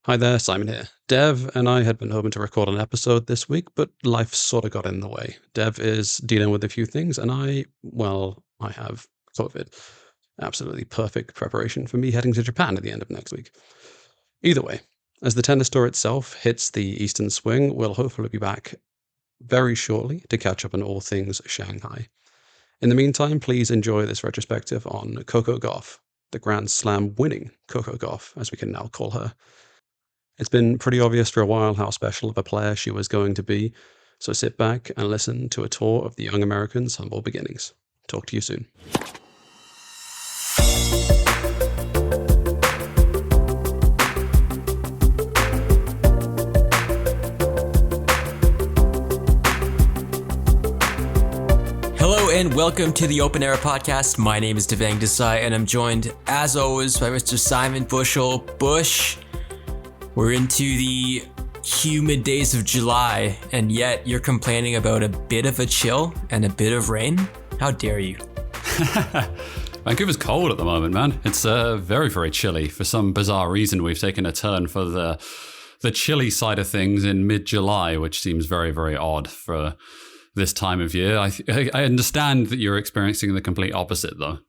Hi there, Simon here. Dev and I had been hoping to record an episode this week, but life sort of got in the way. Dev is dealing with a few things, and I have COVID. Absolutely perfect preparation for me heading to Japan at the end of next week. Either way, as the tennis tour itself hits the eastern swing, we'll hopefully be back very shortly to catch up on all things Shanghai. In the meantime, please enjoy this retrospective on Coco Gauff, the Grand Slam winning Coco Gauff, as we can now call her. It's been pretty obvious for a while how special of a player she was going to be, so sit back and listen to a tour of the young American's humble beginnings. Talk to you soon. Hello and welcome to the Open Era Podcast. My name is Devang Desai and I'm joined, as always, by Mr. Simon Bushell. Bush, we're into the humid days of July, and yet you're complaining about a bit of a chill and a bit of rain? How dare you? Vancouver's cold at the moment, man. It's very, very chilly. For some bizarre reason, we've taken a turn for the chilly side of things in mid-July, which seems very, very odd for this time of year. I understand that you're experiencing the complete opposite, though.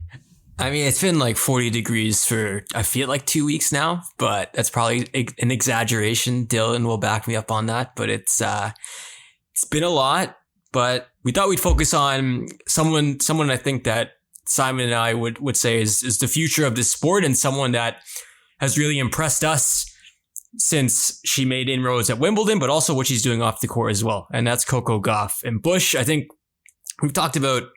I mean, it's been like 40 degrees for, I feel like 2 weeks now, but that's probably an exaggeration. Dylan will back me up on that, but it's been a lot, but we thought we'd focus on someone I think that Simon and I would say is the future of this sport, and someone that has really impressed us since she made inroads at Wimbledon, but also what she's doing off the court as well. And that's Coco Gauff. And Bush, I think we've talked about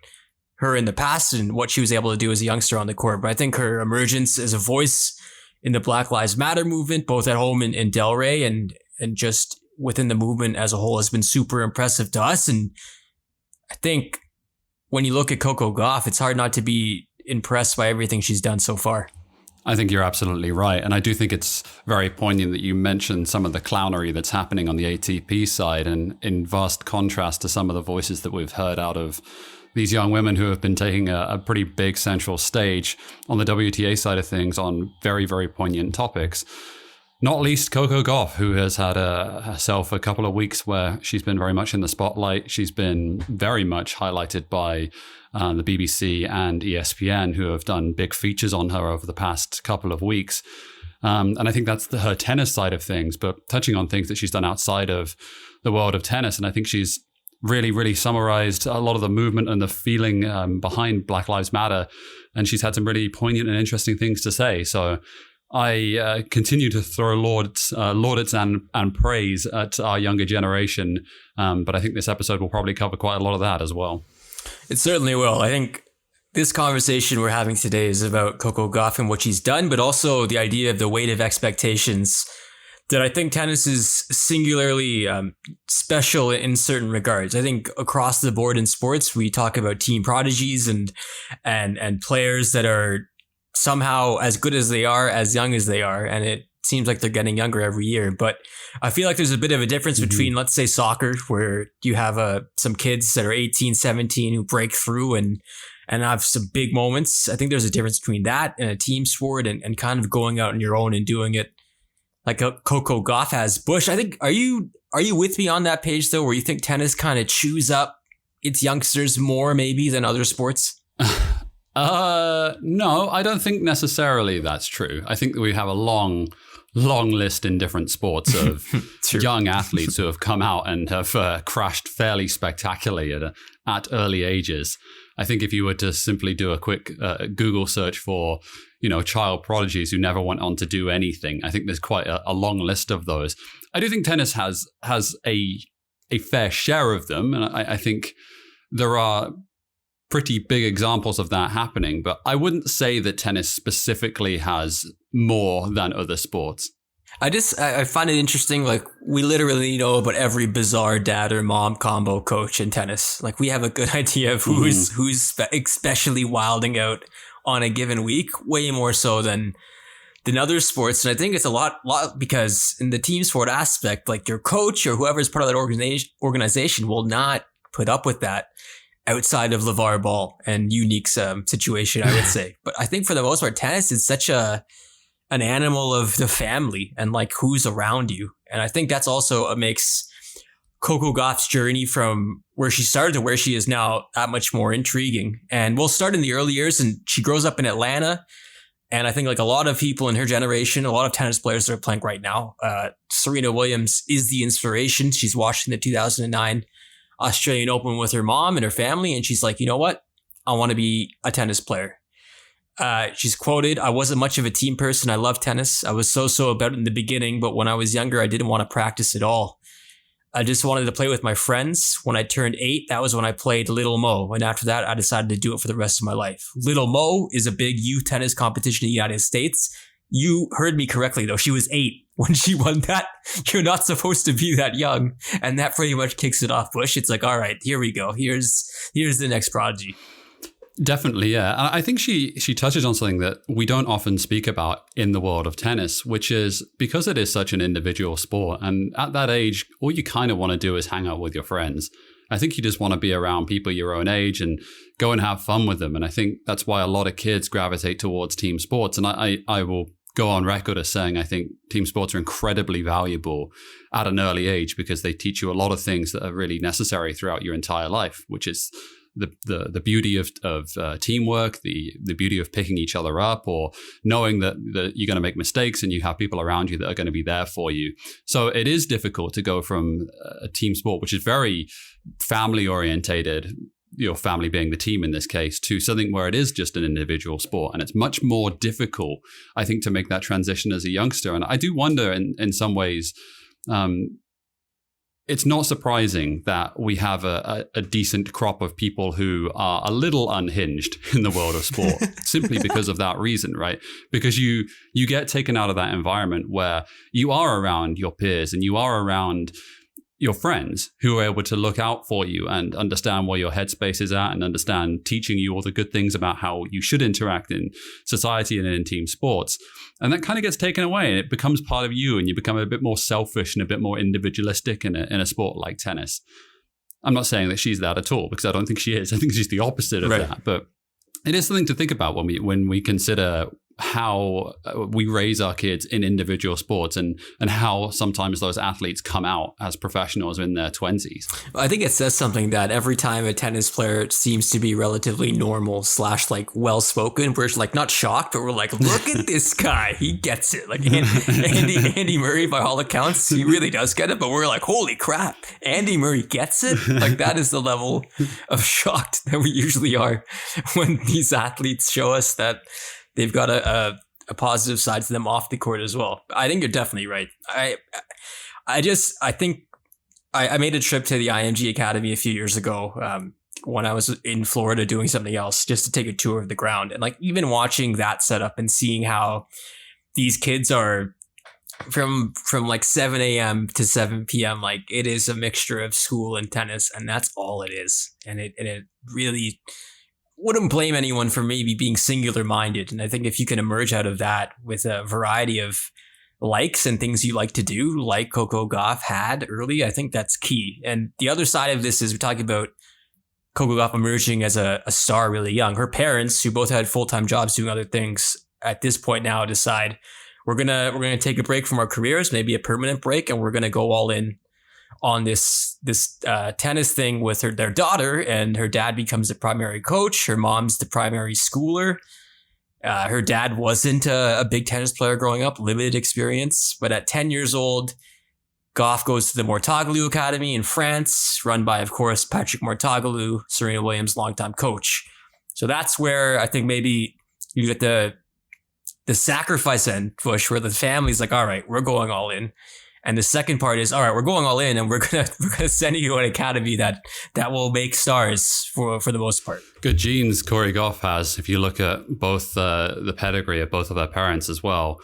her in the past and what she was able to do as a youngster on the court, but I think her emergence as a voice in the Black Lives Matter movement, both at home in Delray and just within the movement as a whole, has been super impressive to us. And I think when you look at Coco Gauff, it's hard not to be impressed by everything she's done so far. I think you're absolutely right. And I do think it's very poignant that you mentioned some of the clownery that's happening on the ATP side, and in vast contrast to some of the voices that we've heard out of these young women who have been taking a pretty big central stage on the WTA side of things on very, very poignant topics. Not least Coco Gauff, who has had herself a couple of weeks where she's been very much in the spotlight. She's been very much highlighted by the BBC and ESPN, who have done big features on her over the past couple of weeks. And I think that's her tennis side of things, but touching on things that she's done outside of the world of tennis. And I think she's really, really summarized a lot of the movement and the feeling behind Black Lives Matter. And she's had some really poignant and interesting things to say. So I continue to throw laudits and praise at our younger generation. But I think this episode will probably cover quite a lot of that as well. It certainly will. I think this conversation we're having today is about Coco Gauff and what she's done, but also the idea of the weight of expectations that I think tennis is singularly special in certain regards. I think across the board in sports, we talk about team prodigies and players that are somehow as good as they are, as young as they are. And it seems like they're getting younger every year. But I feel like there's a bit of a difference between, let's say, soccer, where you have some kids that are 18, 17 who break through and have some big moments. I think there's a difference between that and a team sport and kind of going out on your own and doing it like Coco Gauff has. Bush, I think, are you with me on that page though, where you think tennis kind of chews up its youngsters more maybe than other sports? No, I don't think necessarily that's true. I think that we have a long list in different sports of young athletes who have come out and have crashed fairly spectacularly at early ages. I think if you were to simply do a quick Google search for, child prodigies who never went on to do anything, I think there's quite a long list of those. I do think tennis has a fair share of them, and I think there are pretty big examples of that happening, but I wouldn't say that tennis specifically has more than other sports. I find it interesting. Like, we literally know about every bizarre dad or mom combo coach in tennis. Like, we have a good idea of who's especially wilding out on a given week, way more so than other sports. And I think it's a lot because in the team sport aspect, like, your coach or whoever's part of that organization will not put up with that outside of LeVar Ball and Unique's situation, I would say. But I think for the most part, tennis is such a an animal of the family and like who's around you. And I think that's also what makes Coco Gauff's journey from where she started to where she is now that much more intriguing. And we'll start in the early years, and she grows up in Atlanta. And I think like a lot of people in her generation, a lot of tennis players that are playing right now, Serena Williams is the inspiration. She's watching the 2009 Australian Open with her mom and her family. And she's like, you know what? I want to be a tennis player. She's quoted, "I wasn't much of a team person. I love tennis. I was so about it in the beginning, but when I was younger, I didn't want to practice at all. I just wanted to play with my friends. When I turned 8, that was when I played Little Mo. And after that, I decided to do it for the rest of my life." Little Mo is a big youth tennis competition in the United States. You heard me correctly, though. She was 8 when she won that. You're not supposed to be that young. And that pretty much kicks it off, Bush. It's like, all right, here we go. Here's the next prodigy. Definitely, yeah. And I think she touches on something that we don't often speak about in the world of tennis, which is because it is such an individual sport. And at that age, all you kind of want to do is hang out with your friends. I think you just want to be around people your own age and go and have fun with them. And I think that's why a lot of kids gravitate towards team sports. And I will go on record as saying I think team sports are incredibly valuable at an early age because they teach you a lot of things that are really necessary throughout your entire life, which is the beauty of teamwork, the beauty of picking each other up, or knowing that you're going to make mistakes and you have people around you that are going to be there for you. So it is difficult to go from a team sport, which is very family orientated, your family being the team in this case, to something where it is just an individual sport. And it's much more difficult, I think, to make that transition as a youngster. And I do wonder in some ways, it's not surprising that we have a decent crop of people who are a little unhinged in the world of sport, simply because of that reason, right? Because you get taken out of that environment where you are around your peers and you are around your friends who are able to look out for you and understand where your headspace is at and understand teaching you all the good things about how you should interact in society and in team sports. And that kind of gets taken away and it becomes part of you and you become a bit more selfish and a bit more individualistic in a sport like tennis. I'm not saying that she's that at all because I don't think she is. I think she's the opposite of that. But it is something to think about when we consider how we raise our kids in individual sports and how sometimes those athletes come out as professionals in their 20s. I think it says something that every time a tennis player seems to be relatively normal / like well-spoken, we're like not shocked, but we're like, look at this guy. He gets it. Like Andy Murray, by all accounts, he really does get it. But we're like, holy crap, Andy Murray gets it? Like that is the level of shocked that we usually are when these athletes show us that they've got a positive side to them off the court as well. I think you're definitely right. I think I made a trip to the IMG Academy a few years ago when I was in Florida doing something else, just to take a tour of the ground. And like even watching that setup and seeing how these kids are from like 7 a.m. to 7 p.m. Like it is a mixture of school and tennis, and that's all it is. And it really wouldn't blame anyone for maybe being singular minded. And I think if you can emerge out of that with a variety of likes and things you like to do, like Coco Gauff had early, I think that's key. And the other side of this is we're talking about Coco Gauff emerging as a star really young. Her parents, who both had full-time jobs doing other things, at this point now decide we're gonna take a break from our careers, maybe a permanent break, and we're gonna go all in on this tennis thing with their daughter, and her dad becomes the primary coach. Her mom's the primary schooler. Her dad wasn't a big tennis player growing up, limited experience. But at 10 years old, Gauff goes to the Mortaglou Academy in France, run by, of course, Patrick Mortaglou, Serena Williams' longtime coach. So that's where I think maybe you get the sacrifice end push, where the family's like, all right, we're going all in. And the second part is, all right, we're going all in, and we're gonna send you to an academy that will make stars for the most part. Good genes Coco Gauff has. If you look at both the pedigree of both of her parents as well,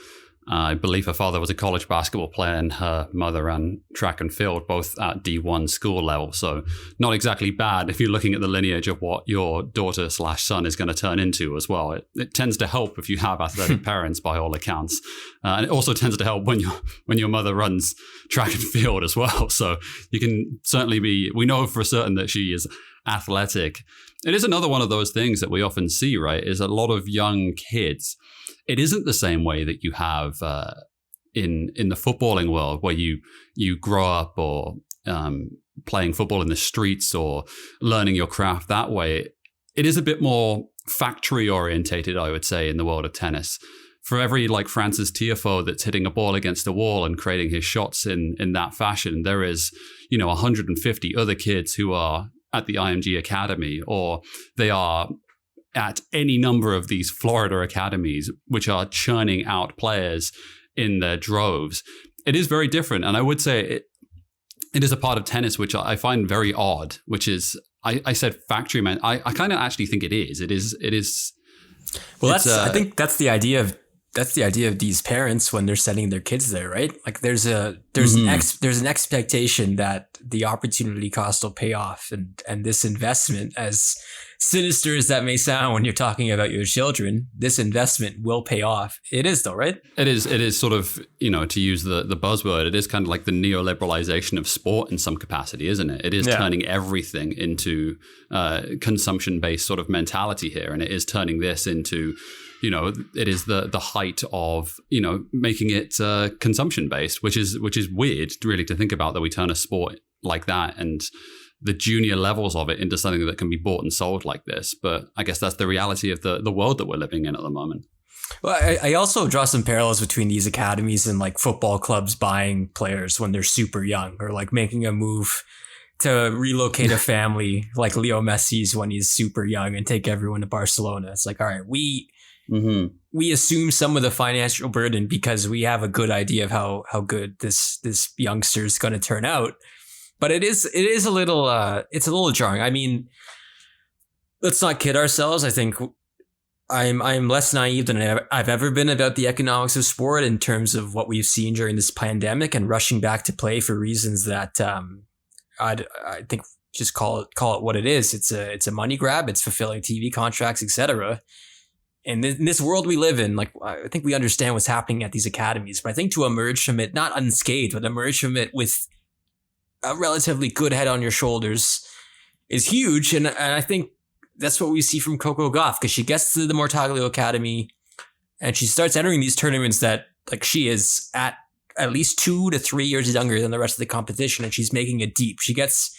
I believe her father was a college basketball player and her mother ran track and field, both at D1 school level. So not exactly bad if you're looking at the lineage of what your daughter / son is going to turn into as well. It tends to help if you have athletic parents by all accounts. And it also tends to help when your mother runs track and field as well. So you can certainly we know for certain that she is athletic. It is another one of those things that we often see, right? Is a lot of young kids. It isn't the same way that you have in the footballing world, where you grow up or playing football in the streets or learning your craft that way. It is a bit more factory orientated, I would say, in the world of tennis. For every like Francis Tiafoe that's hitting a ball against a wall and creating his shots in that fashion, there is, 150 other kids who are at the IMG Academy, or they are at any number of these Florida academies, which are churning out players in their droves. It is very different. And I would say it is a part of tennis which I find very odd, which is, I said factory man. I kind of actually think it is. It is. Well, I think that's the idea of these parents when they're sending their kids there, right? Like there's an expectation that the opportunity cost will pay off, and this investment, as sinister as that may sound when you're talking about your children, this investment will pay off. It is though, right? It is sort of, to use the buzzword, it is kind of like the neoliberalization of sport in some capacity, isn't it? It is turning everything into consumption-based sort of mentality here, and it is turning this into, it is the height of, making it consumption based, which is weird really to think about, that we turn a sport like that and the junior levels of it into something that can be bought and sold like this. But I guess that's the reality of the world that we're living in at the moment. Well, I also draw some parallels between these academies and like football clubs buying players when they're super young, or like making a move to relocate a family like Leo Messi's when he's super young and take everyone to Barcelona. It's like, all right, we assume some of the financial burden because we have a good idea of how good this youngster is going to turn out. But it is a little it's a little jarring. I mean, let's not kid ourselves. I think I'm less naive than I've ever been about the economics of sport in terms of what we've seen during this pandemic and rushing back to play for reasons that I think just call it what it is. It's a money grab. It's fulfilling TV contracts, etc. And in this world we live in, like, I think we understand what's happening at these academies, but I think to emerge from it, not unscathed, but emerge from it with a relatively good head on your shoulders is huge. And I think that's what we see from Coco Gauff, because she gets to the Mortaglio Academy and she starts entering these tournaments that, like, she is at least 2 to 3 years younger than the rest of the competition, and she's making it deep. She gets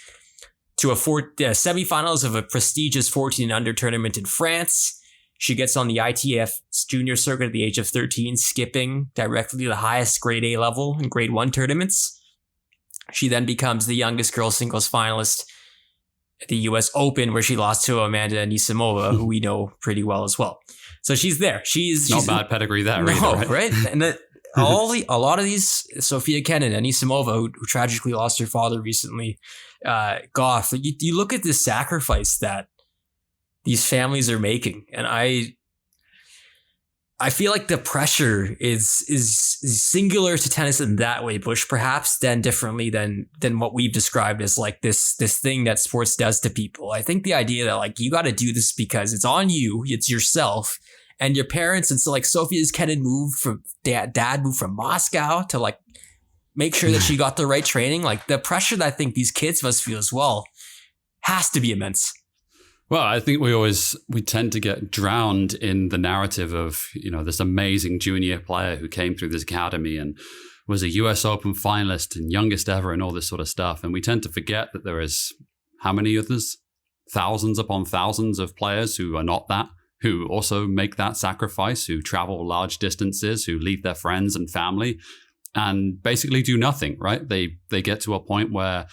to semifinals of a prestigious 14 and under tournament in France. She gets on the ITF junior circuit at the age of 13, skipping directly to the highest grade A level in grade 1 tournaments. She then becomes the youngest girls singles finalist at the US Open, where she lost to Amanda Anisimova, who we know pretty well as well. So she's there. She's not bad pedigree there either, right? And a lot of these, Sofia Kenin, Anisimova, who tragically lost her father recently, Gauff, you look at this sacrifice that these families are making, and I feel like the pressure is singular to tennis in that way, Bush, perhaps then differently than what we've described as like this thing that sports does to people. I think the idea that like you got to do this because it's on you, it's yourself and your parents, and so like Sofia's Kenin moved from dad moved from Moscow to like make sure that she got the right training. Like the pressure that I think these kids must feel as well has to be immense. Well, I think we tend to get drowned in the narrative of, this amazing junior player who came through this academy and was a US Open finalist and youngest ever and all this sort of stuff. And we tend to forget that there is how many others? Thousands upon thousands of players who are not that, who also make that sacrifice, who travel large distances, who leave their friends and family and basically do nothing, right? They get to a point where,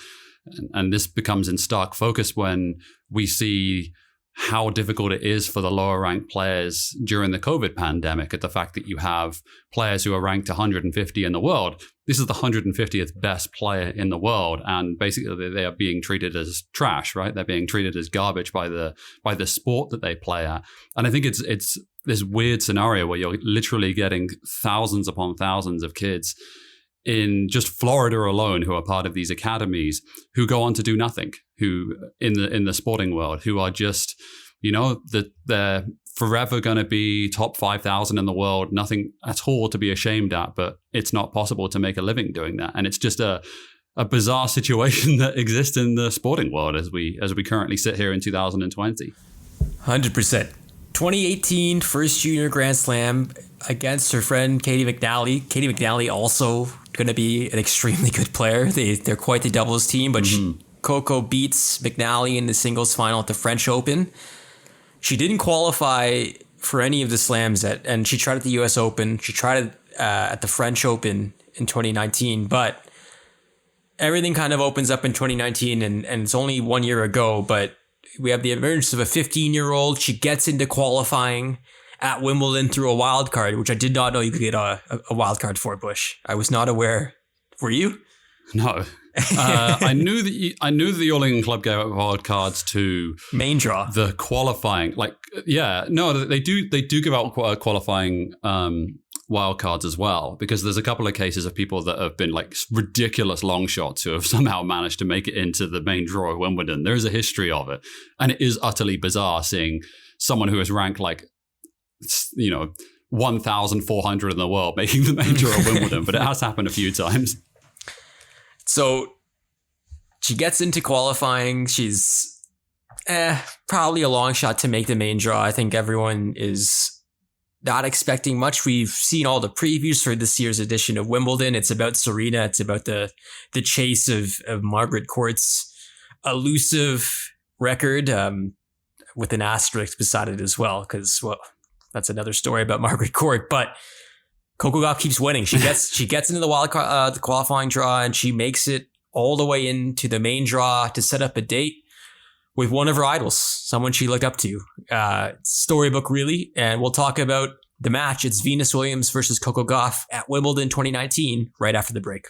and this becomes in stark focus when we see how difficult it is for the lower ranked players during the COVID pandemic, at the fact that you have players who are ranked 150 in the world. This is the 150th best player in the world. And basically they are being treated as trash, right? They're being treated as garbage by the sport that they play at. And I think it's this weird scenario where you're literally getting thousands upon thousands of kids in just Florida alone who are part of these academies who go on to do nothing, who in the sporting world, who are just, they're forever going to be top 5,000 in the world, nothing at all to be ashamed at, but it's not possible to make a living doing that. And it's just a bizarre situation that exists in the sporting world as we currently sit here in 2020. 100%. 2018 first junior Grand Slam against her friend Katie McNally. Katie McNally also going to be an extremely good player. They're quite the doubles team, but Coco beats McNally in the singles final at the French Open. She didn't qualify for any of the slams and she tried at the US Open. She tried at the French Open in 2019, but everything kind of opens up in 2019 and it's only 1 year ago, but we have the emergence of a 15-year-old. She gets into qualifying at Wimbledon through a wild card, which I did not know you could get a wild card for, Bush. I was not aware. Were you? No. I knew that the All England Club gave out wild cards to main draw. The qualifying, they do give out qualifying wild cards as well, because there's a couple of cases of people that have been like ridiculous long shots who have somehow managed to make it into the main draw of Wimbledon. There is a history of it, and it is utterly bizarre seeing someone who is ranked 1,400 in the world making the main draw of Wimbledon, but it has happened a few times. So she gets into qualifying. She's probably a long shot to make the main draw. I think everyone is not expecting much. We've seen all the previews for this year's edition of Wimbledon. It's about Serena. It's about the chase of Margaret Court's elusive record, with an asterisk beside it as well, because, well, that's another story about Margaret Court. But Coco Gauff keeps winning. She gets into the qualifying draw, and she makes it all the way into the main draw to set up a date with one of her idols, someone she looked up to. Storybook, really. And we'll talk about the match. It's Venus Williams versus Coco Gauff at Wimbledon 2019, right after the break.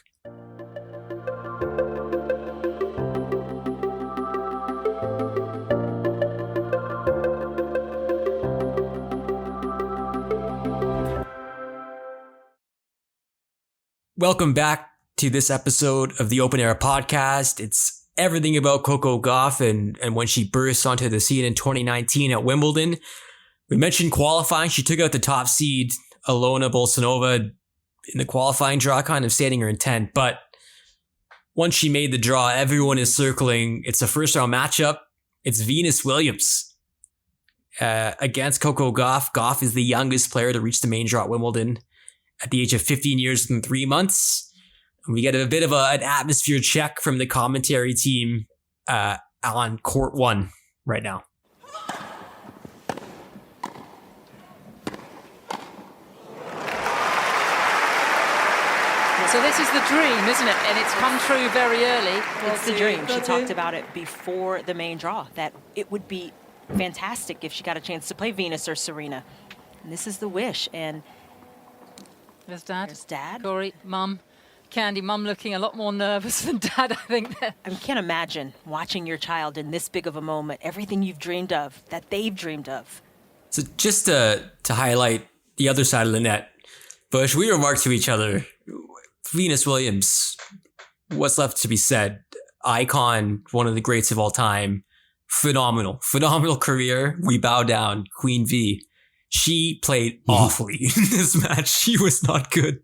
Welcome back to this episode of the Open Era podcast. It's everything about Coco Gauff and when she burst onto the scene in 2019 at Wimbledon. We mentioned qualifying. She took out the top seed, Alona Bolsanova, in the qualifying draw, kind of stating her intent. But once she made the draw, everyone is circling. It's a first round matchup. It's Venus Williams against Coco Gauff. Gauff is the youngest player to reach the main draw at Wimbledon at the age of 15 years and 3 months. We get a bit of an atmosphere check from the commentary team on court 1 right now. So this is the dream, isn't it? And it's come true very early. It's the dream. She talked about it before the main draw, that it would be fantastic if she got a chance to play Venus or Serena. And this is the wish. And there's Dad. There's Dad. Corey, Mum. Candy, Mum looking a lot more nervous than Dad, I think. I can't imagine watching your child in this big of a moment, everything you've dreamed of, that they've dreamed of. So just to highlight the other side of the net, Bush, we remarked to each other, Venus Williams, what's left to be said? Icon, one of the greats of all time. Phenomenal career. We bow down, Queen V. She played awfully in this match. She was not good.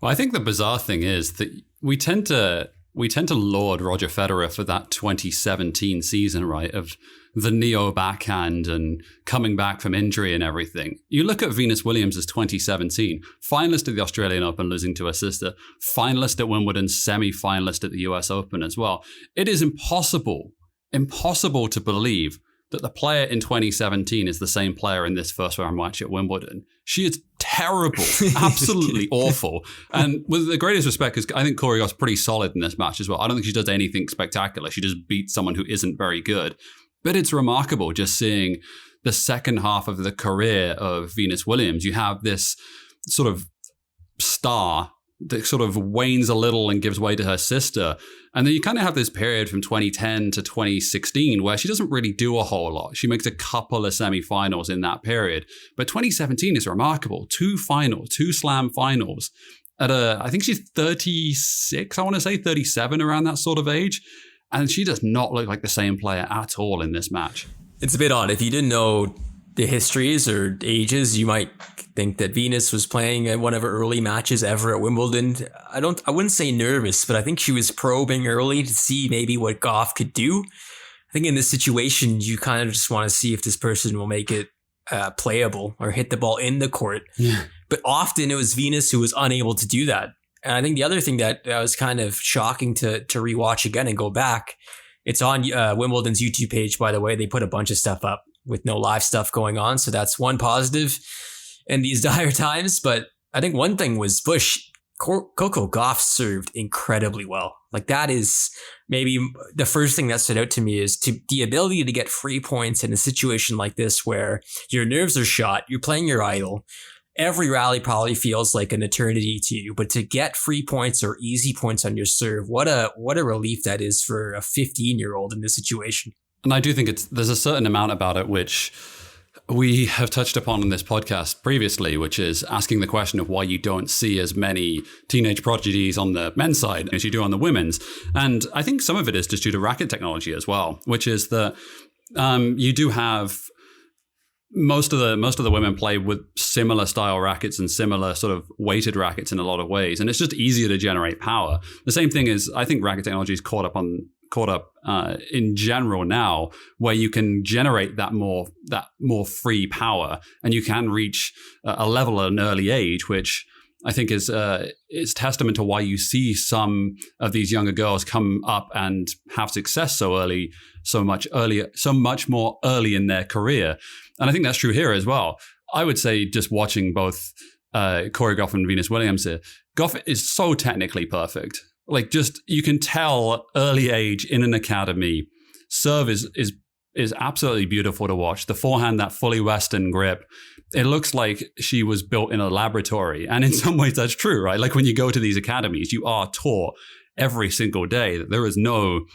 Well, I think the bizarre thing is that we tend to laud Roger Federer for that 2017 season, right? Of the neo backhand and coming back from injury and everything. You look at Venus Williams' 2017, finalist at the Australian Open, losing to her sister, finalist at Wimbledon, semi-finalist at the US Open as well. It is impossible to believe that the player in 2017 is the same player in this first round match at Wimbledon. She is terrible, absolutely awful. And with the greatest respect, because I think Coco Gauff's pretty solid in this match as well. I don't think she does anything spectacular. She just beats someone who isn't very good. But it's remarkable just seeing the second half of the career of Venus Williams. You have this sort of star that sort of wanes a little and gives way to her sister. And then you kind of have this period from 2010 to 2016 where she doesn't really do a whole lot. She makes a couple of semifinals in that period. But 2017 is remarkable. 2 slam finals at I think she's 36, I want to say 37, around that sort of age. And she does not look like the same player at all in this match. It's a bit odd. If you didn't know the histories or ages, you might think that Venus was playing at one of her early matches ever at Wimbledon. I wouldn't say nervous, but I think she was probing early to see maybe what Gauff could do. I think in this situation, you kind of just want to see if this person will make it playable or hit the ball in the court. Yeah. But often it was Venus who was unable to do that. And I think the other thing that was kind of shocking to rewatch again and go back, it's on Wimbledon's YouTube page, by the way. They put a bunch of stuff up with no live stuff going on. So that's one positive in these dire times. But I think one thing was Coco Gauff served incredibly well. Like that is maybe the first thing that stood out to me is the ability to get free points in a situation like this where your nerves are shot, you're playing your idol. Every rally probably feels like an eternity to you, but to get free points or easy points on your serve, what a relief that is for a 15-year-old in this situation. And I do think there's a certain amount about it which we have touched upon in this podcast previously, which is asking the question of why you don't see as many teenage prodigies on the men's side as you do on the women's. And I think some of it is just due to racket technology as well, which is that you do have most of the women play with similar style rackets and similar sort of weighted rackets in a lot of ways, and it's just easier to generate power. The same thing is, I think racket technology is caught up in general now, where you can generate that more free power, and you can reach a level at an early age, which I think is testament to why you see some of these younger girls come up and have success so much more early in their career. And I think that's true here as well. I would say just watching both Coco Gauff and Venus Williams here, Gauff is so technically perfect. Like just, you can tell early age in an academy, serve is absolutely beautiful to watch. The forehand, that fully Western grip, it looks like she was built in a laboratory. And in some ways that's true, right? Like when you go to these academies, you are taught every single day that there is no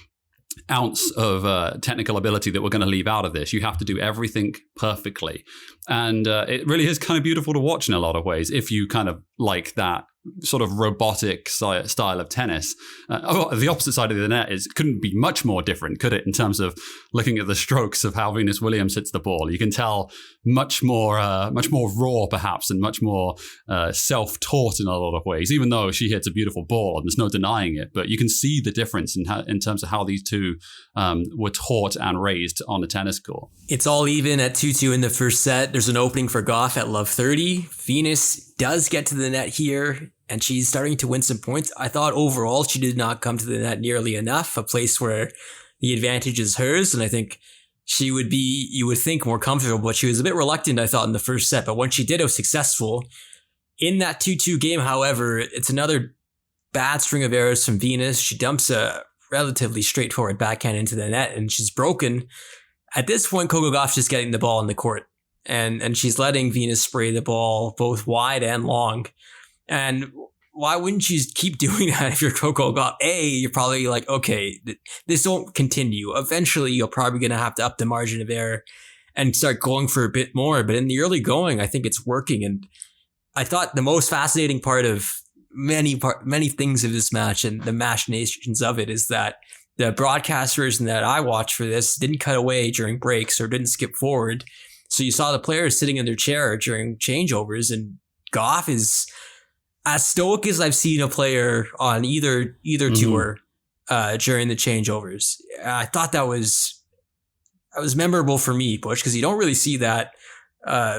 ounce of technical ability that we're going to leave out of this. You have to do everything perfectly. And it really is kind of beautiful to watch in a lot of ways if you kind of like that sort of robotic style of tennis. The opposite side of the net couldn't be much more different, could it, in terms of looking at the strokes of how Venus Williams hits the ball. You can tell much more raw, perhaps, and much more self-taught in a lot of ways, even though she hits a beautiful ball and there's no denying it. But you can see the difference in terms of how these two were taught and raised on the tennis court. It's all even at 2-2 in the first set. There's an opening for Gauff at love 30. Venus does get to the net here, and she's starting to win some points. I thought overall she did not come to the net nearly enough, a place where the advantage is hers. And I think she would be, you would think, more comfortable, but she was a bit reluctant, I thought, in the first set. But when she did, it was successful. In that 2-2 game, however, it's another bad string of errors from Venus. She dumps a relatively straightforward backhand into the net, and she's broken. At this point, Coco Gauff's just getting the ball in the court, and she's letting Venus spray the ball both wide and long. And why wouldn't you keep doing that if you're Coco Gauff? You're probably like, okay, this won't continue. Eventually, you're probably going to have to up the margin of error and start going for a bit more. But in the early going, I think it's working. And I thought the most fascinating part of many things of this match and the machinations of it is that the broadcast version that I watched for this didn't cut away during breaks or didn't skip forward. So you saw the players sitting in their chair during changeovers, and Gauff is as stoic as I've seen a player on either tour during the changeovers. I thought that was memorable for me, Butch, because you don't really see that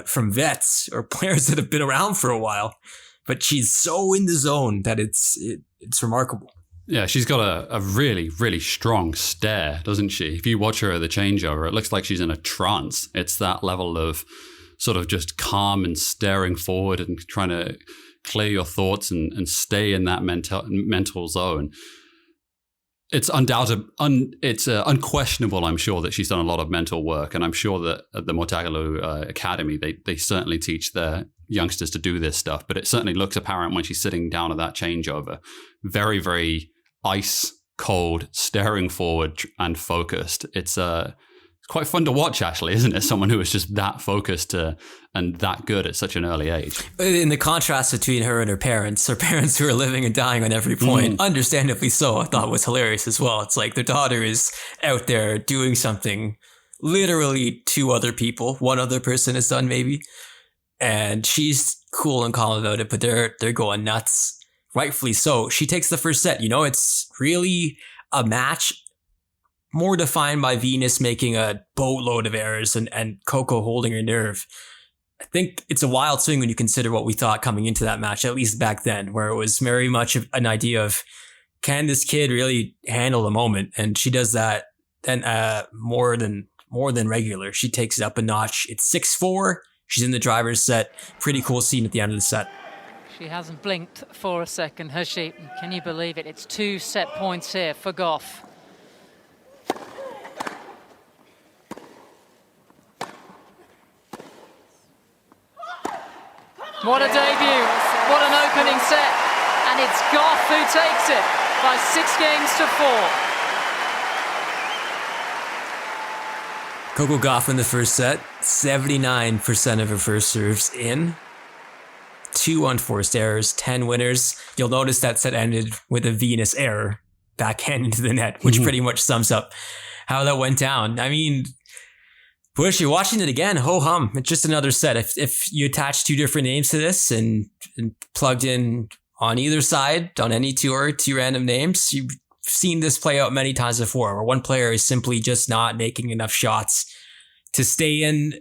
from vets or players that have been around for a while. But she's so in the zone that it's remarkable. Yeah, she's got a really, really strong stare, doesn't she? If you watch her at the changeover, it looks like she's in a trance. It's that level of sort of just calm and staring forward and trying to clear your thoughts and stay in that mental zone. It's unquestionable, I'm sure, that she's done a lot of mental work. And I'm sure that at the Mortagalo Academy, they certainly teach their youngsters to do this stuff. But it certainly looks apparent when she's sitting down at that changeover. Very, very ice cold, staring forward and focused. It's quite fun to watch, actually, isn't it? Someone who is just that focused and that good at such an early age. In the contrast between her and her parents who are living and dying on every point, understandably so, I thought was hilarious as well. It's like their daughter is out there doing something literally 2 other people. One other person has done maybe. And she's cool and calm about it, but they're going nuts. Rightfully so. She takes the first set. It's really a match more defined by Venus making a boatload of errors and Coco holding her nerve. I think it's a wild swing when you consider what we thought coming into that match, at least back then, where it was very much an idea of, can this kid really handle the moment? And she does that then more than regular. She takes it up a notch. It's 6-4. She's in the driver's set. Pretty cool scene at the end of the set. She hasn't blinked for a second, has she? Can you believe it? It's 2 set points here for Gauff. What a debut. What an opening set. And it's Gauff who takes it by 6-4. Coco Gauff in the first set, 79% of her first serves in. 2 unforced errors, 10 winners. You'll notice that set ended with a Venus error backhand into the net, which pretty much sums up how that went down. I mean, Bush, you're watching it again, ho-hum. It's just another set. If you attach 2 different names to this and plugged in on either side, on any tour, 2 random names, you've seen this play out many times before, where one player is simply just not making enough shots to stay in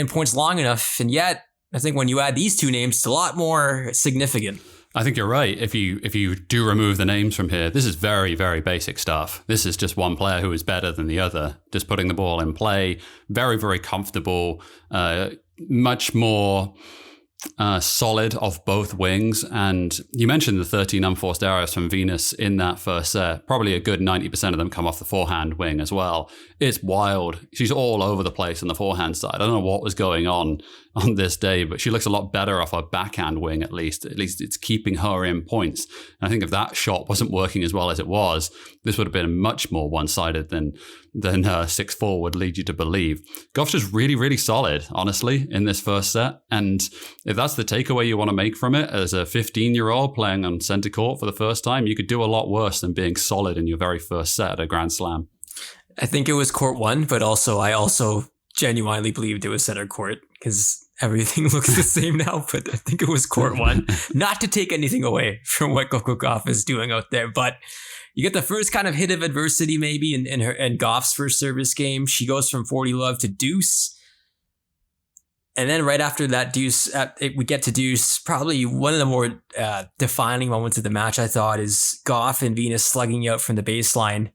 points long enough. And yet, I think when you add these 2 names, it's a lot more significant. I think you're right. If you do remove the names from here, this is very, very basic stuff. This is just one player who is better than the other, just putting the ball in play. Very, very comfortable, much more solid off both wings. And you mentioned the 13 unforced errors from Venus in that first set. Probably a good 90% of them come off the forehand wing as well. It's wild. She's all over the place on the forehand side. I don't know what was going on this day, but she looks a lot better off her backhand wing at least. At least it's keeping her in points. And I think if that shot wasn't working as well as it was, this would have been much more one-sided than 6-4 would lead you to believe. Gauff's just really, really solid, honestly, in this first set. And if that's the takeaway you want to make from it as a 15-year-old playing on center court for the first time, you could do a lot worse than being solid in your very first set at a Grand Slam. I think it was court 1, but I also genuinely believed it was center court because everything looks the same now, but I think it was court 1. Not to take anything away from what Coco Gauff is doing out there, but you get the first kind of hit of adversity maybe in Gauff's first service game. She goes from 40 love to deuce. And then right after that deuce, we get to deuce. Probably one of the more defining moments of the match, I thought, is Gauff and Venus slugging out from the baseline.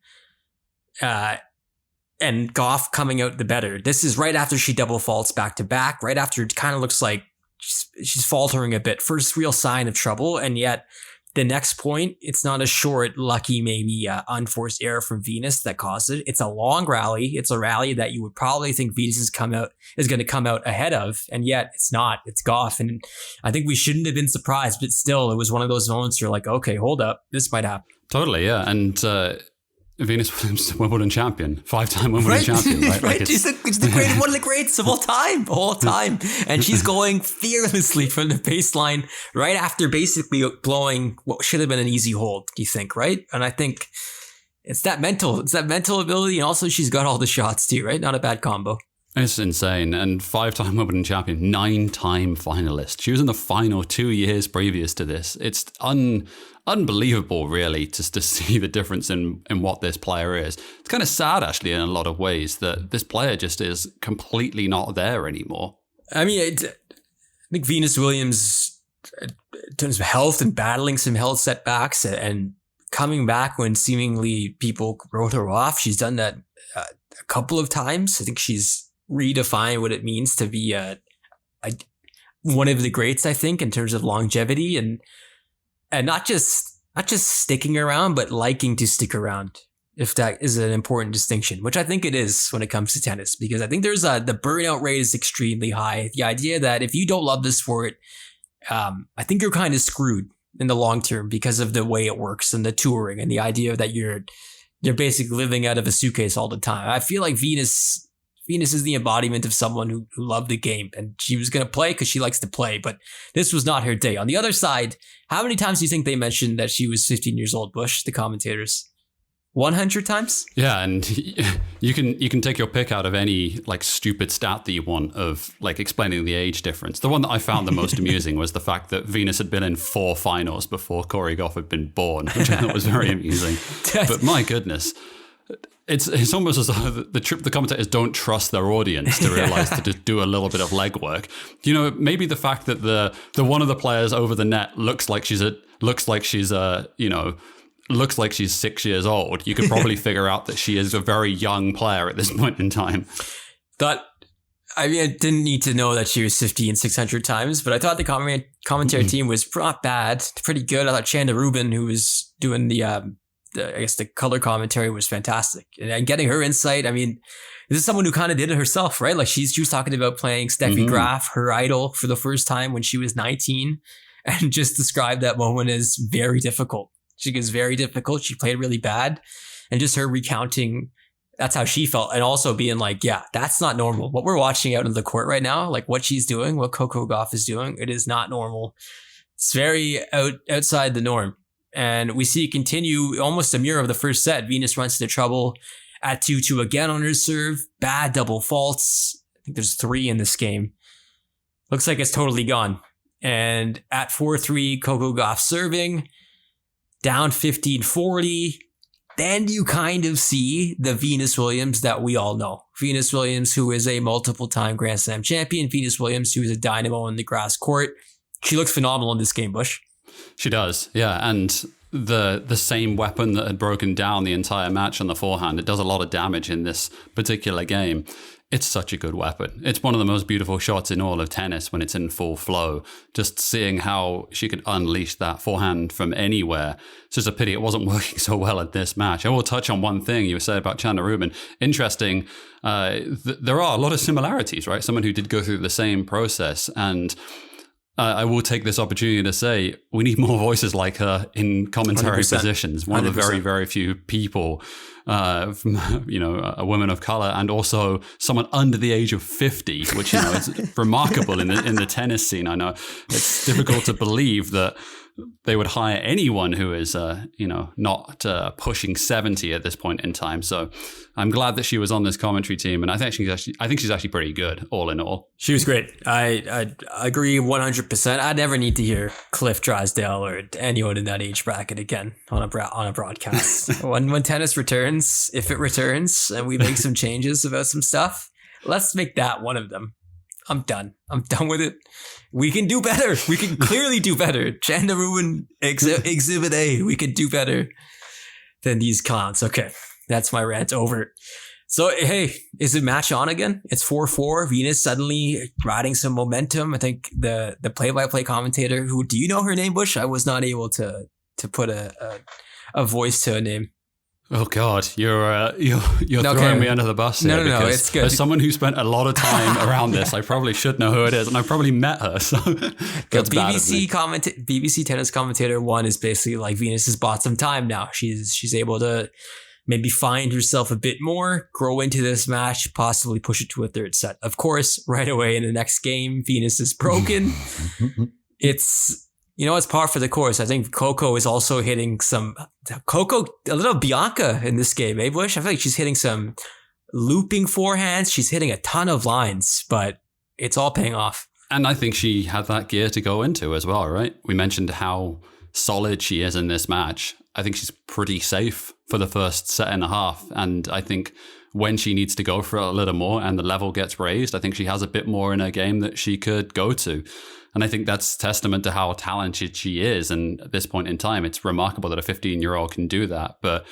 And Gauff coming out the better. This is right after she double faults back to back, right after it kind of looks like she's faltering a bit. First real sign of trouble, and yet the next point, it's not a short, lucky, maybe unforced error from Venus that caused it. It's a long rally. It's a rally that you would probably think Venus is going to come out ahead of, and yet it's not. It's Gauff, and I think we shouldn't have been surprised, but still, it was one of those moments you're like, okay, hold up, this might happen. Totally, yeah, and Venus Williams, Wimbledon champion, 5-time Wimbledon champion, right? Right, she's the one of the greats of all time, and she's going fearlessly from the baseline right after basically blowing what should have been an easy hold. Do you think, right? And I think it's that mental ability, and also she's got all the shots too, right? Not a bad combo. It's insane. And 5-time Wimbledon champion, 9-time finalist. She was in the final 2 years previous to this. It's unbelievable, really, just to see the difference in what this player is. It's kind of sad, actually, in a lot of ways, that this player just is completely not there anymore. I mean, I think Venus Williams, in terms of health and battling some health setbacks and coming back when seemingly people wrote her off, she's done that a couple of times. I think she's redefined what it means to be one of the greats, I think, in terms of longevity and not just sticking around, but liking to stick around, if that is an important distinction, which I think it is when it comes to tennis, because I think there's the burnout rate is extremely high. The idea that if you don't love the sport, I think you're kind of screwed in the long term because of the way it works and the touring and the idea that you're basically living out of a suitcase all the time. I feel like Venus is the embodiment of someone who loved the game, and she was going to play because she likes to play, but this was not her day. On the other side, how many times do you think they mentioned that she was 15 years old, Bush, the commentators? 100 times? Yeah, and you can take your pick out of any like stupid stat that you want of like explaining the age difference. The one that I found the most amusing was the fact that Venus had been in 4 finals before Coco Gauff had been born, which I thought was very amusing. But my goodness, it's almost as though the commentators don't trust their audience to realize to just do a little bit of legwork. You know, maybe the fact that the one of the players over the net looks like she's 6 years old, you could probably figure out that she is a very young player at this point in time. I didn't need to know that she was 50 and 600 times, but I thought the commentary team was not bad, pretty good. I thought Chanda Rubin, who was doing the color commentary, was fantastic. And getting her insight, I mean, this is someone who kind of did it herself, right? Like she was talking about playing Steffi Graf, her idol, for the first time when she was 19, and just described that moment as very difficult. She was very difficult. She played really bad. And just her recounting, that's how she felt. And also being like, yeah, that's not normal. What we're watching out in the court right now, like what she's doing, what Coco Gauff is doing, it is not normal. It's very outside the norm. And we see it continue, almost a mirror of the first set. Venus runs into trouble at 2-2 again on her serve. Bad double faults. I think there's 3 in this game. Looks like it's totally gone. And at 4-3, Coco Gauff serving. Down 15-40, then you kind of see the Venus Williams that we all know. Venus Williams, who is a multiple-time Grand Slam champion. Venus Williams, who is a dynamo in the grass court. She looks phenomenal in this game, Bush. She does, yeah. And the same weapon that had broken down the entire match on the forehand, it does a lot of damage in this particular game. It's such a good weapon. It's one of the most beautiful shots in all of tennis when it's in full flow. Just seeing how she could unleash that forehand from anywhere. It's just a pity it wasn't working so well at this match. I will touch on one thing you said about Chanda Rubin. Interesting. There are a lot of similarities, right? Someone who did go through the same process. And I will take this opportunity to say we need more voices like her in commentary 100%. Positions. One 100%. Of the very, very few people, from, a woman of color, and also someone under the age of 50, which is remarkable in the tennis scene. I know it's difficult to believe that they would hire anyone who is, not pushing 70 at this point in time. So I'm glad that she was on this commentary team, and I think she's actually pretty good, all in all. She was great. I agree 100%. I never need to hear Cliff Drysdale or anyone in that age bracket again on a broadcast. when tennis returns, if it returns, and we make some changes about some stuff, let's make that one of them. I'm done. I'm done with it. We can do better. We can clearly do better. Chanda Rubin, Exhibit A. We could do better than these clowns. Okay, that's my rant over. So, hey, is it match on again? It's 4-4. Venus suddenly riding some momentum. I think the play-by-play commentator, who, do you know her name, Bush? I was not able to put a voice to a name. Oh God, you're throwing me under the bus here. No, it's good. As someone who spent a lot of time around this, I probably should know who it is, and I probably met her. So that's BBC tennis commentator 1 is basically like Venus has bought some time now. She's able to maybe find herself a bit more, grow into this match, possibly push it to a third set. Of course, right away in the next game, Venus is broken. It's par for the course. I think Coco is also hitting a little Bianca in this game, eh, Bush? I feel like she's hitting some looping forehands. She's hitting a ton of lines, but it's all paying off. And I think she had that gear to go into as well, right? We mentioned how solid she is in this match. I think she's pretty safe for the first set and a half. And I think when she needs to go for a little more and the level gets raised, I think she has a bit more in her game that she could go to. And I think that's testament to how talented she is. And at this point in time, it's remarkable that a 15-year-old can do that. But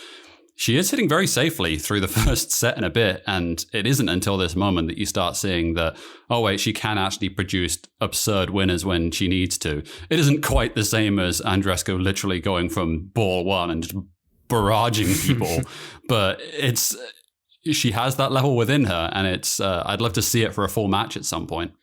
she is hitting very safely through the first set and a bit. And it isn't until this moment that you start seeing that, oh, wait, she can actually produce absurd winners when she needs to. It isn't quite the same as Andreescu literally going from ball 1 and just barraging people. But she has that level within her. And I'd love to see it for a full match at some point.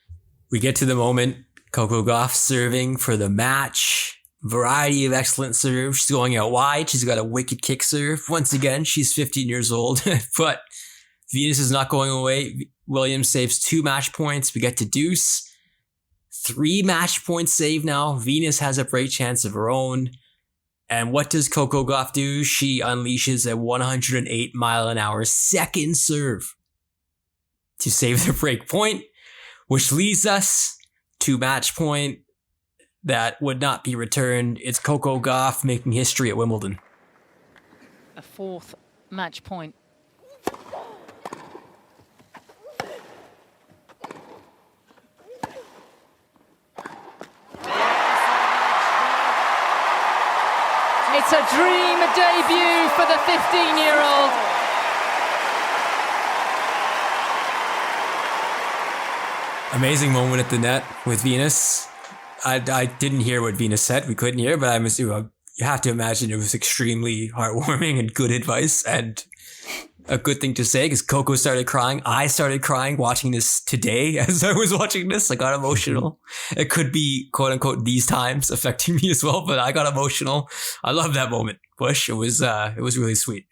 We get to the moment. Coco Gauff serving for the match. Variety of excellent serves. She's going out wide. She's got a wicked kick serve. Once again, she's 15 years old. But Venus is not going away. Williams saves 2 match points. We get to deuce. 3 match points saved now. Venus has a great chance of her own. And what does Coco Gauff do? She unleashes a 108-mile-an-hour second serve to save the break point, which leads us to match point that would not be returned. It's Coco Gauff making history at Wimbledon. A fourth match point. It's a dream debut for the 15-year-old. Amazing moment at the net with Venus. I didn't hear what Venus said. We couldn't hear, but you have to imagine it was extremely heartwarming and good advice and a good thing to say, because Coco started crying. I started crying watching this today. As I was watching this, I got emotional. It could be, quote unquote, these times affecting me as well, but I got emotional. I love that moment, Bush. It was really sweet.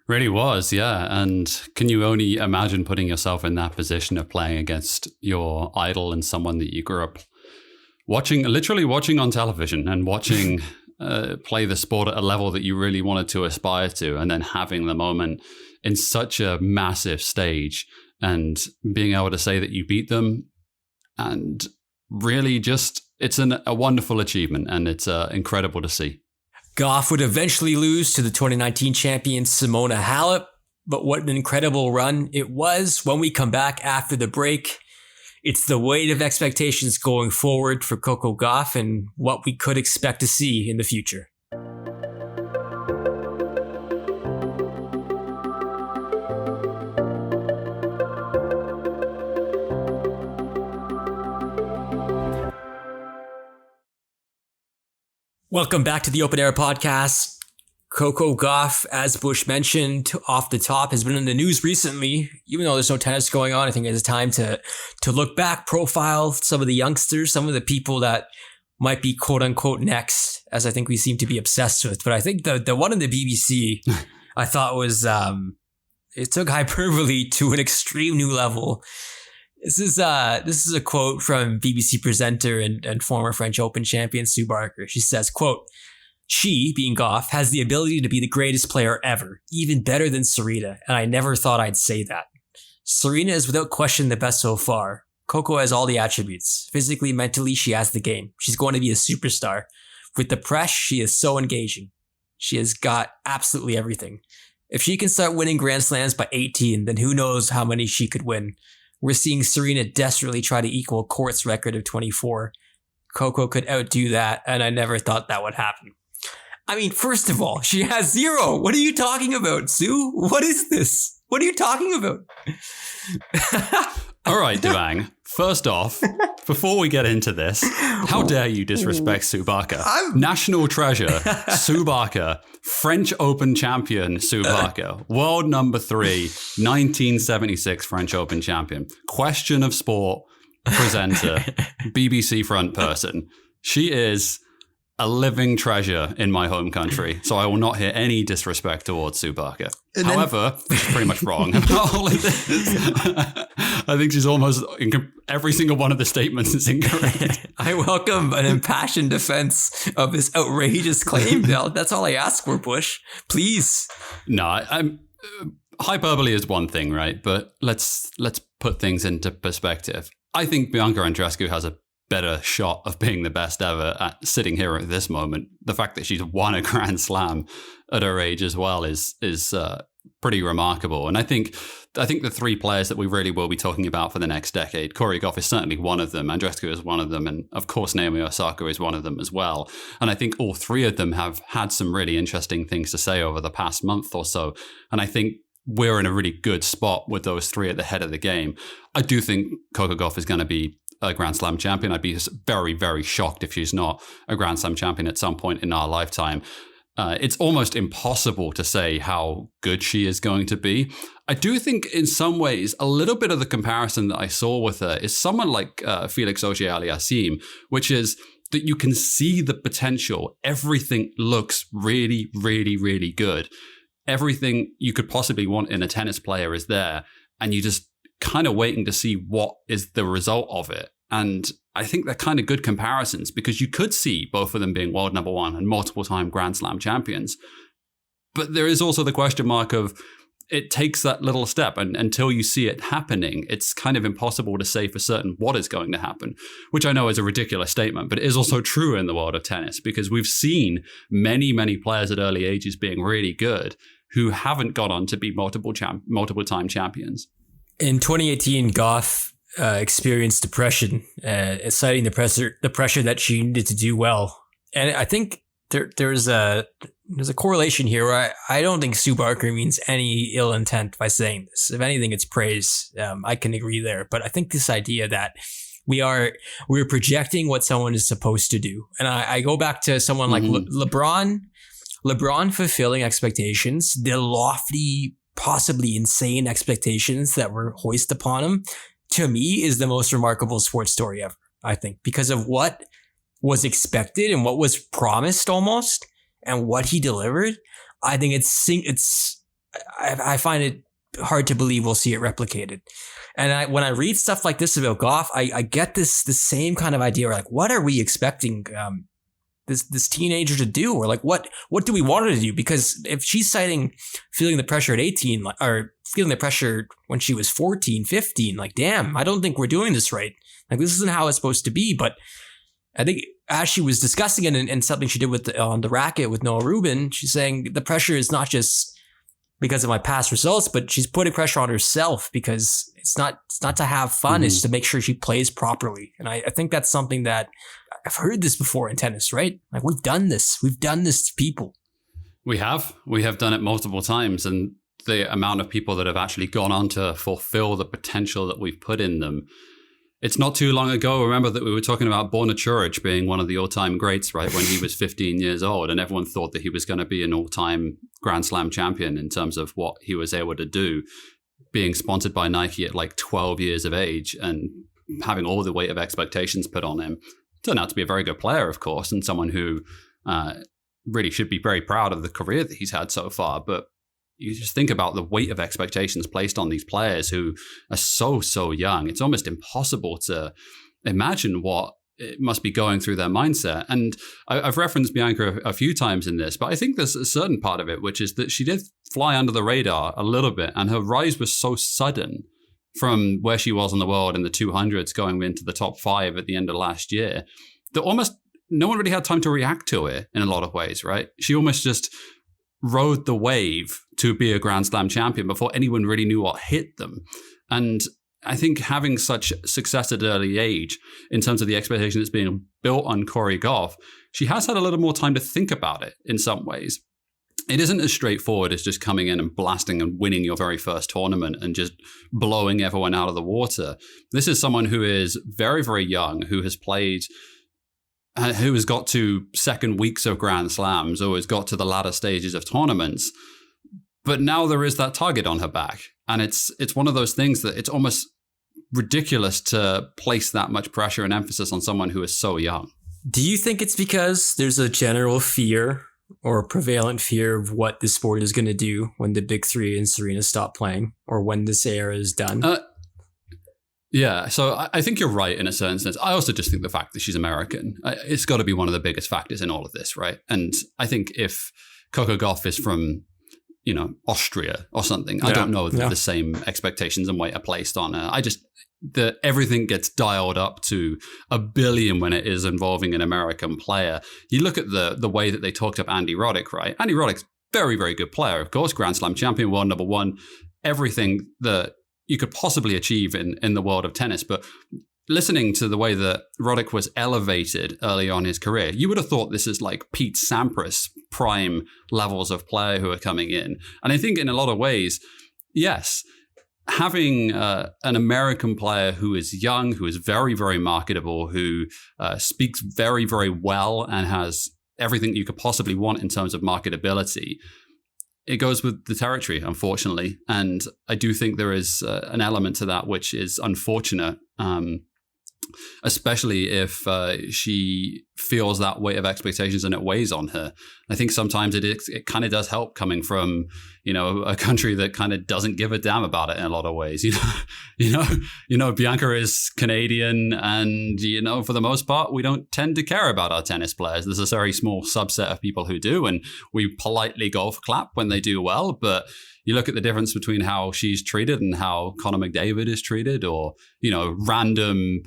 Really was, yeah. And can you only imagine putting yourself in that position of playing against your idol and someone that you grew up literally watching on television and watching play the sport at a level that you really wanted to aspire to, and then having the moment in such a massive stage and being able to say that you beat them, and really just, it's a wonderful achievement, and it's incredible to see. Gauff would eventually lose to the 2019 champion Simona Halep, but what an incredible run it was. When we come back after the break, it's the weight of expectations going forward for Coco Gauff and what we could expect to see in the future. Welcome back to the Open Air Podcast. Coco Gauff, as Bush mentioned off the top, has been in the news recently. Even though there's no tennis going on, I think it's time to look back, profile some of the youngsters, some of the people that might be quote unquote next, as I think we seem to be obsessed with. But I think the one in the BBC I thought was, it took hyperbole to an extreme new level. This is a quote from BBC presenter and former French Open champion Sue Barker. She says, quote, "She, being Gauff, has the ability to be the greatest player ever, even better than Serena, and I never thought I'd say that. Serena is without question the best so far. Coco has all the attributes. Physically, mentally, she has the game. She's going to be a superstar. With the press, she is so engaging. She has got absolutely everything. If she can start winning Grand Slams by 18, then who knows how many she could win. We're seeing Serena desperately try to equal Court's record of 24. Coco could outdo that, and I never thought that would happen." I mean, first of all, she has 0. What are you talking about, Sue? What is this? What are you talking about? All right, Devang. First off, before we get into this, how dare you disrespect Sue Barker? National treasure, Sue Barker. French Open champion, Sue Barker. World number 3, 1976 French Open champion. Question of sport presenter, BBC front person. She is a living treasure in my home country, so I will not hear any disrespect towards Sue Barker. However, she's pretty much wrong about all of this. I think she's almost, every single one of the statements is incorrect. I welcome an impassioned defense of this outrageous claim. That's all I ask for, Bush. Please. No, I'm hyperbole is one thing, right? But let's put things into perspective. I think Bianca Andreescu has a better shot of being the best ever at sitting here at this moment. The fact that she's won a Grand Slam at her age as well is pretty remarkable. And I think the 3 players that we really will be talking about for the next decade, Coco Gauff is certainly one of them, Andreescu is one of them, and of course Naomi Osaka is one of them as well. And I think all 3 of them have had some really interesting things to say over the past month or so. And I think we're in a really good spot with those 3 at the head of the game. I do think Coco Gauff is going to be a Grand Slam champion. I'd be very, very shocked if she's not a Grand Slam champion at some point in our lifetime. It's almost impossible to say how good she is going to be. I do think in some ways, a little bit of the comparison that I saw with her is someone like Felix Auger-Aliassime, which is that you can see the potential. Everything looks really, really, really good. Everything you could possibly want in a tennis player is there, and you just kind of waiting to see what is the result of it. And I think they're kind of good comparisons because you could see both of them being world number one and multiple time Grand Slam champions. But there is also the question mark of it takes that little step, and until you see it happening, it's kind of impossible to say for certain what is going to happen, which I know is a ridiculous statement, but it is also true in the world of tennis because we've seen many, many players at early ages being really good who haven't gone on to be multiple time champions. In 2018, Gauff experienced depression, citing the pressure that she needed to do well. And I think there's a correlation here where I don't think Sue Barker means any ill intent by saying this. If anything, it's praise. I can agree there. But I think this idea that we're projecting what someone is supposed to do. And I go back to someone like LeBron fulfilling expectations, the lofty, possibly insane expectations that were hoisted upon him, to me is the most remarkable sports story ever, I think, because of what was expected and what was promised almost and what he delivered. I think I find it hard to believe we'll see it replicated. And when I read stuff like this about Gauff, I get the same kind of idea. Like, what are we expecting this teenager to do? Or like, what do we want her to do? Because if she's citing feeling the pressure at 18 or feeling the pressure when she was 14, 15, like, damn, I don't think we're doing this right. Like, this isn't how it's supposed to be. But I think as she was discussing it and something she did on the racket with Noah Rubin, she's saying the pressure is not just because of my past results, but she's putting pressure on herself because it's not to have fun. It's to make sure she plays properly. And I think that's something that I've heard this before in tennis, right? Like, we've done this to people. We have done it multiple times. And the amount of people that have actually gone on to fulfill the potential that we've put in them. It's not too long ago, remember that we were talking about Borna Curic being one of the all-time greats, right, when he was 15 years old, and everyone thought that he was going to be an all-time Grand Slam champion in terms of what he was able to do, being sponsored by Nike at like 12 years of age and having all the weight of expectations put on him. Turned out to be a very good player, of course, and someone who really should be very proud of the career that he's had so far, but you just think about the weight of expectations placed on these players who are so young. It's almost impossible to imagine what it must be going through their mindset. And I've referenced Bianca a few times in this, but I think there's a certain part of it, which is that she did fly under the radar a little bit, and her rise was so sudden from where she was in the world in the 200s going into the top 5 at the end of last year, that almost no one really had time to react to it in a lot of ways, right? She almost just rode the wave to be a Grand Slam champion before anyone really knew what hit them. And I think having such success at an early age, in terms of the expectation that's being built on Coco Gauff, she has had a little more time to think about it in some ways. It isn't as straightforward as just coming in and blasting and winning your very first tournament and just blowing everyone out of the water. This is someone who is very, very young, who has played, who has got to second weeks of Grand Slams or has got to the latter stages of tournaments. But now there is that target on her back. And it's one of those things that it's almost ridiculous to place that much pressure and emphasis on someone who is so young. Do you think it's because there's a general fear or a prevalent fear of what the sport is going to do when the big three and Serena stop playing or when this era is done? Yeah, so I think you're right in a certain sense. I also just think the fact that she's American, it's got to be one of the biggest factors in all of this, right? And I think if Coco Gauff is from, Austria or something, I don't know that the same expectations and weight are placed on her. Everything gets dialed up to 1 billion when it is involving an American player. You look at the way that they talked up Andy Roddick, right? Andy Roddick's very, very good player, of course, Grand Slam champion, world number 1, everything that you could possibly achieve in the world of tennis. But listening to the way that Roddick was elevated early on in his career, you would have thought this is like Pete Sampras prime levels of player who are coming in. And I think in a lot of ways, yes, having an American player who is young, who is very, very marketable, who speaks very, very well and has everything you could possibly want in terms of marketability, it goes with the territory, unfortunately. And I do think there is an element to that which is unfortunate. especially if she feels that weight of expectations and it weighs on her. I think sometimes it kind of does help coming from, a country that kind of doesn't give a damn about it in a lot of ways. Bianca is Canadian, and for the most part, we don't tend to care about our tennis players. There's a very small subset of people who do, and we politely golf clap when they do well. But you look at the difference between how she's treated and how Conor McDavid is treated, or random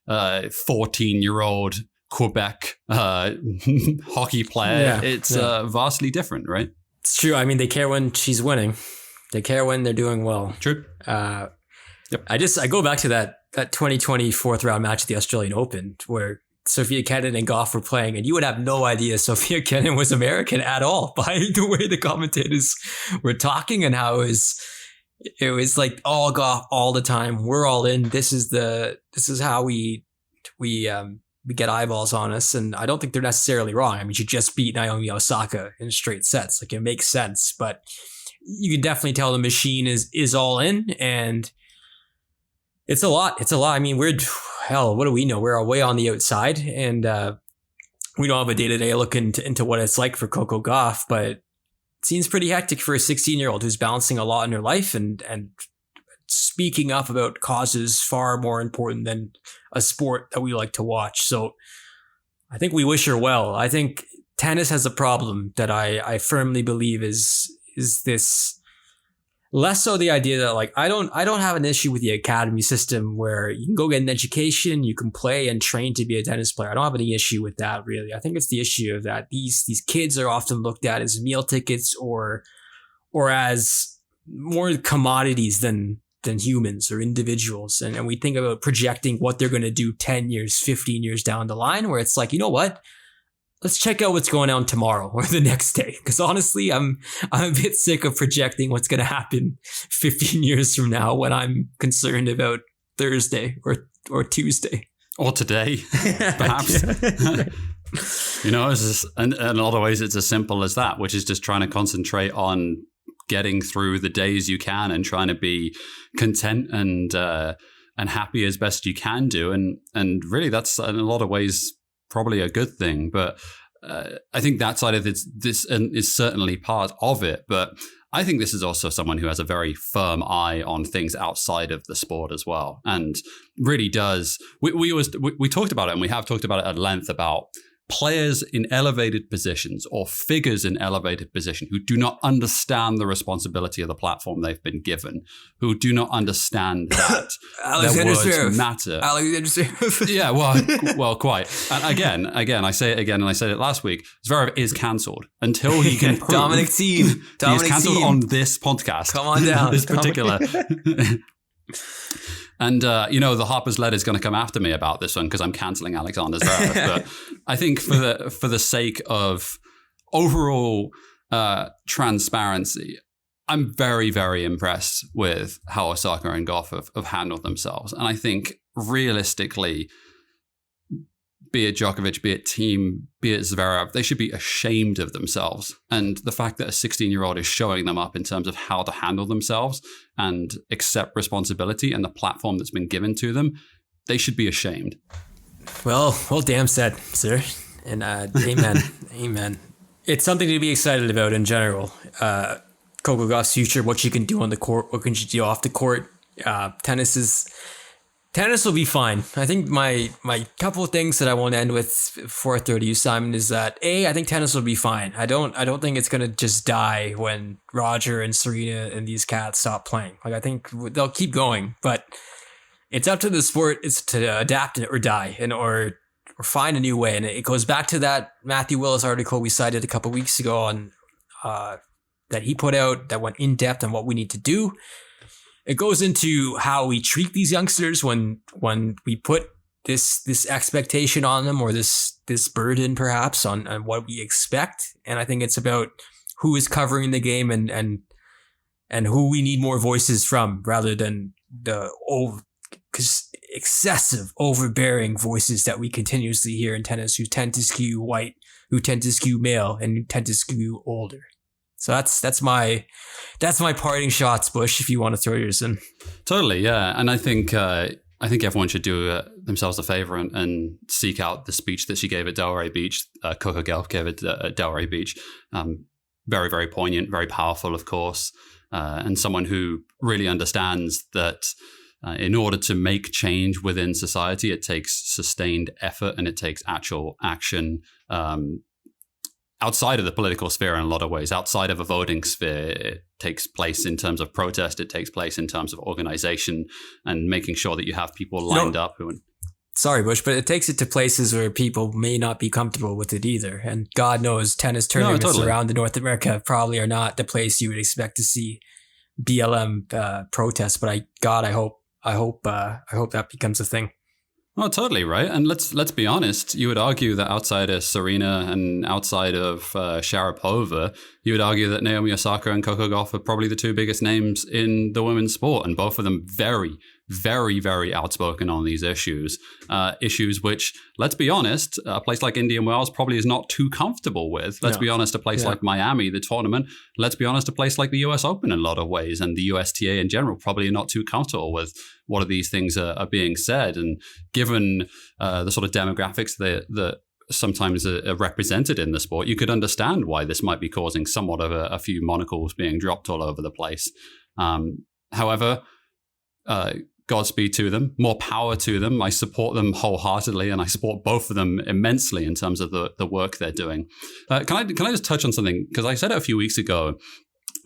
14-year-old Quebec hockey player. Yeah, it's vastly different, right? It's true. I mean, they care when she's winning. They care when they're doing well. True. Yep. I go back to that 2020 fourth round match at the Australian Open where Sophia Kenin and Gauff were playing, and you would have no idea Sophia Kenin was American at all by the way the commentators were talking and how it was like all Gauff all the time. We're all in. This is how we get eyeballs on us, and I don't think they're necessarily wrong. I mean, she just beat Naomi Osaka in straight sets. Like, it makes sense, but you can definitely tell the machine is all in, and it's a lot. It's a lot. I mean, what do we know? We're way on the outside, and we don't have a day-to-day look into what it's like for Coco Gauff, but it seems pretty hectic for a 16-year-old who's balancing a lot in her life and speaking up about causes far more important than a sport that we like to watch. So I think we wish her well. I think tennis has a problem that I firmly believe is this, less so the idea that, like, I don't have an issue with the academy system where you can go get an education, you can play and train to be a tennis player. I don't have any issue with that, really. I think it's the issue of that these kids are often looked at as meal tickets or as more commodities than humans or individuals. And we think about projecting what they're going to do 10 years, 15 years down the line, where it's like, you know what? Let's check out what's going on tomorrow or the next day. Because honestly, I'm a bit sick of projecting what's going to happen 15 years from now when I'm concerned about Thursday or Tuesday. Or today, perhaps. It's just, in a lot of ways, it's as simple as that, which is just trying to concentrate on getting through the days you can and trying to be content and happy as best you can do. And really, that's in a lot of ways probably a good thing. But I think that side of this is certainly part of it. But I think this is also someone who has a very firm eye on things outside of the sport as well, and really does. We talked about it, and we have talked about it at length about players in elevated positions or figures in elevated position who do not understand the responsibility of the platform they've been given, who do not understand that their words matter. Alexander Zverev. Yeah, well, quite. And again, I say it again, and I said it last week. Zverev is cancelled until he can prove. Dominic Thiem. He's cancelled on this podcast. Come on down. This particular. And, the Harper's Letter is going to come after me about this one because I'm cancelling Alexander Zverev. But I think for the sake of overall transparency, I'm very, very impressed with how Osaka and Gauff have handled themselves. And I think realistically, be it Djokovic, be it Thiem, be it Zverev, they should be ashamed of themselves. And the fact that a 16-year-old is showing them up in terms of how to handle themselves and accept responsibility and the platform that's been given to them, they should be ashamed. Well, damn said, sir. And amen. Amen. It's something to be excited about in general. Coco Gauff's future, what she can do on the court, what can she do off the court. Tennis will be fine. I think my couple of things that I want to end with before I throw to you, Simon, is that I think tennis will be fine. I don't think it's gonna just die when Roger and Serena and these cats stop playing. Like, I think they'll keep going, but it's up to the sport. It's to adapt or die, or find a new way. And it goes back to that Matthew Willis article we cited a couple of weeks ago on that he put out that went in depth on what we need to do. It goes into how we treat these youngsters when we put this expectation on them, or this burden perhaps on what we expect. And I think it's about who is covering the game and who we need more voices from, rather than the excessive overbearing voices that we continuously hear in tennis, who tend to skew white, who tend to skew male, and who tend to skew older. So that's my parting shots, Bush, if you want to throw yours in. Totally, yeah. And I think, I think everyone should do themselves a favor and seek out the speech that she gave at Delray Beach. Coco Gauff gave it at Delray Beach. Very, very poignant, very powerful, of course, and someone who really understands that in order to make change within society, it takes sustained effort and it takes actual action outside of the political sphere in a lot of ways, outside of a voting sphere. It takes place in terms of protest. It takes place in terms of organization and making sure that you have people lined up who. Sorry, Bush, but it takes it to places where people may not be comfortable with it either. And God knows tennis tournaments around North America probably are not the place you would expect to see BLM protests. But I hope that becomes a thing. Oh, totally right. And let's be honest. You would argue that outside of Serena and outside of Sharapova, you would argue that Naomi Osaka and Coco Gauff are probably the two biggest names in the women's sport, and both of them very, very, very outspoken on these issues. Issues which, let's be honest, a place like Indian Wells probably is not too comfortable with. Let's be honest, a place like Miami, the tournament, let's be honest, a place like the US Open in a lot of ways, and the USTA in general probably are not too comfortable with what of these things are being said. And given the sort of demographics that sometimes are represented in the sport, you could understand why this might be causing somewhat of a few monocles being dropped all over the place. However, Godspeed to them, more power to them. I support them wholeheartedly, and I support both of them immensely in terms of the work they're doing. Can I just touch on something? Because I said it a few weeks ago,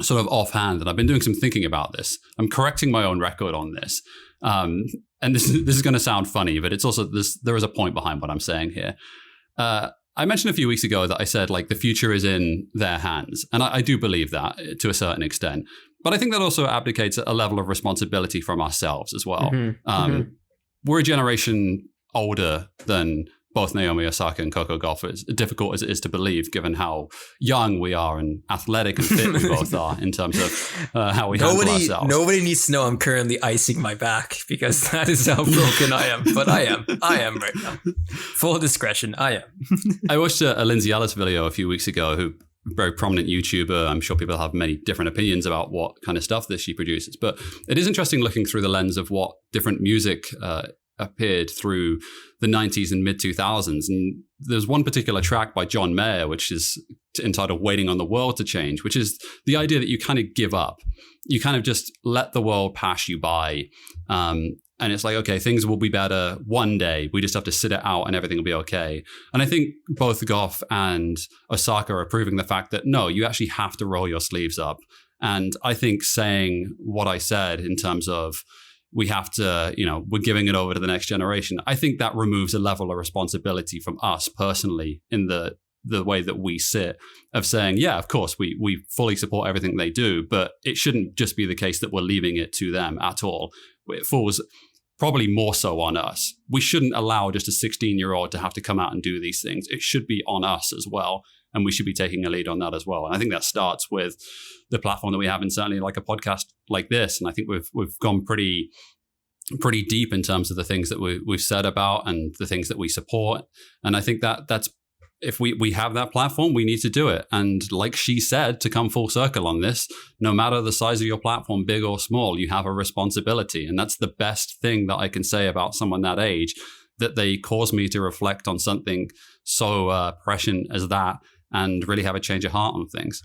sort of offhand, and I've been doing some thinking about this. I'm correcting my own record on this. And this is going to sound funny, but it's also there is a point behind what I'm saying here. I mentioned a few weeks ago that I said, like, the future is in their hands. And I do believe that to a certain extent. But I think that also abdicates a level of responsibility from ourselves as well. We're a generation older than both Naomi Osaka and Coco Gauff, as difficult as it is to believe, given how young we are and athletic and fit we both are in terms of how we handle ourselves. Nobody needs to know I'm currently icing my back, because that is how broken I am. But I am right now. Full discretion, I am. I watched a Lindsay Ellis video a few weeks ago, who very prominent YouTuber. I'm sure people have many different opinions about what kind of stuff that she produces. But it is interesting looking through the lens of what different music appeared through the 90s and mid-2000s. And there's one particular track by John Mayer, which is entitled Waiting on the World to Change, which is the idea that you kind of give up. You kind of just let the world pass you by. And it's like, okay, things will be better one day. We just have to sit it out and everything will be okay. And I think both Gauff and Osaka are proving the fact that, no, you actually have to roll your sleeves up. And I think saying what I said in terms of we have to, we're giving it over to the next generation, I think that removes a level of responsibility from us personally in the way that we sit, of saying, yeah, of course, we fully support everything they do, but it shouldn't just be the case that we're leaving it to them at all. It falls probably more so on us. We shouldn't allow just a 16-year-old to have to come out and do these things. It should be on us as well. And we should be taking a lead on that as well. And I think that starts with the platform that we have, and certainly like a podcast like this. And I think we've gone pretty deep in terms of the things that we've said about and the things that we support. And I think that's, if we have that platform, we need to do it. And like she said, to come full circle on this, no matter the size of your platform, big or small, you have a responsibility. And that's the best thing that I can say about someone that age, that they cause me to reflect on something so prescient as that and really have a change of heart on things.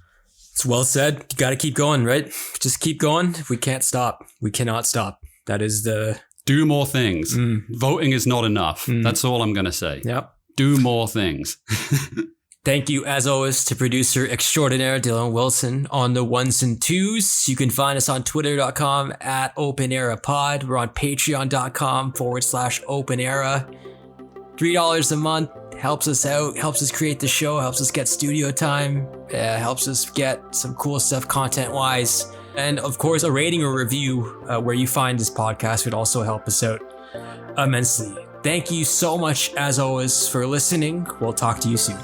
It's well said. You got to keep going, right? Just keep going. We can't stop. We cannot stop. That is the... Do more things. Voting is not enough. That's all I'm going to say. Yep. Do more things. Thank you, as always, to producer extraordinaire Dylan Wilson on the ones and twos. You can find us on twitter.com @OpenEraPod. We're on patreon.com/OpenEra. $3 a month helps us out, helps us create the show, helps us get studio time, helps us get some cool stuff content-wise. And, of course, a rating or review where you find this podcast would also help us out immensely. Thank you so much, as always, for listening. We'll talk to you soon.